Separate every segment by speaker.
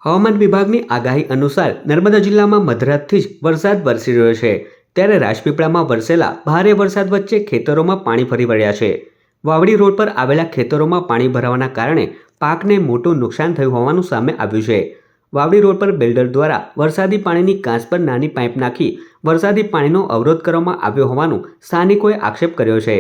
Speaker 1: હવામાન વિભાગની આગાહી અનુસાર નર્મદા જિલ્લામાં મધરાતથી જ વરસાદ વરસી રહ્યો છે। ત્યારે રાજપીપળામાં વરસેલા ભારે વરસાદ વચ્ચે ખેતરોમાં પાણી ફરી વળ્યા છે। વાવડી રોડ પર આવેલા ખેતરોમાં પાણી ભરાવાના કારણે પાકને મોટું નુકસાન થયું હોવાનું સામે આવ્યું છે। વાવડી રોડ પર બિલ્ડર દ્વારા વરસાદી પાણીની કાંચ પર નાની પાઇપ નાખી વરસાદી પાણીનો અવરોધ કરવામાં આવ્યો હોવાનું સ્થાનિકોએ આક્ષેપ કર્યો છે।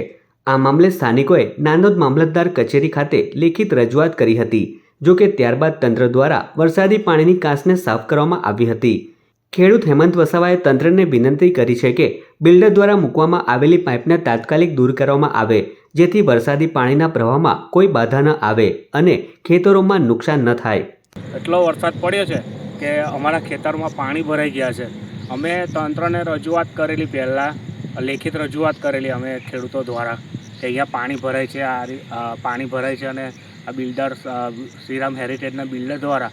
Speaker 1: આ મામલે સ્થાનિકોએ નાંદોદ મામલતદાર કચેરી ખાતે લેખિત રજૂઆત કરી હતી। જો કે ત્યારબાદ તંત્ર દ્વારા વરસાદી પાણીની કાંચને સાફ કરવામાં આવી હતી। ખેડૂત હેમંત વસાવાએ તંત્રને વિનંતી કરી છે કે બિલ્ડર દ્વારા મૂકવામાં આવેલી પાઇપને તાત્કાલિક દૂર કરવામાં આવે, જેથી વરસાદી પાણીના પ્રવાહમાં કોઈ બાધા ન આવે અને ખેતરોમાં નુકસાન ન થાય।
Speaker 2: એટલો વરસાદ પડ્યો છે કે અમારા ખેતરમાં પાણી ભરાઈ ગયા છે। અમે તંત્રને રજૂઆત કરેલી, પહેલાં લેખિત રજૂઆત કરેલી અમે ખેડૂતો દ્વારા કે અહીંયા પાણી ભરાય છે, પાણી ભરાય છે અને આ બિલ્ડર શ્રીરામ હેરિટેજના બિલ્ડર દ્વારા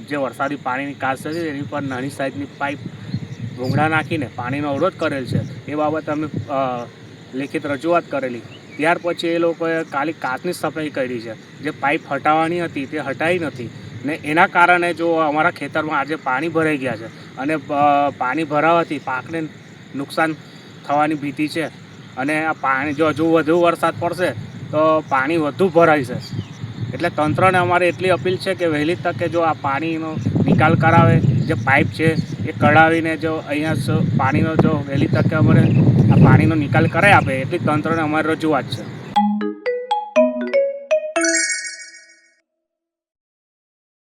Speaker 2: જે વરસાદી પાણીની કાંચ છે એની પર નાની સાઇઝની પાઇપ ભૂંગળા નાખીને પાણીનો અવરોધ કરેલ છે। એ બાબતે અમે લેખિત રજૂઆત કરેલી। ત્યાર પછી એ લોકોએ ખાલી કાચની સફાઈ કરી છે, જે પાઇપ હટાવવાની હતી તે હટાવી નથી ને એના કારણે જો અમારા ખેતરમાં આજે પાણી ભરાઈ ગયા છે અને પાણી ભરાવાથી પાકને નુકસાન થવાની ભીતિ છે અને આ પાણી જો હજુ વધુ વરસાદ પડશે તો પાણી વધુ ભરાય છે। એટલે તંત્રને અમારે એટલી અપીલ છે કે વહેલી તકે જો આ પાણીનો નિકાલ કરાવે, જે પાઇપ છે એ કઢાવીને જો અહીંયા પાણીનો જો વહેલી તકે અમારે આ પાણીનો નિકાલ કરાવી આપે એટલી તંત્રને અમારી રજૂઆત છે।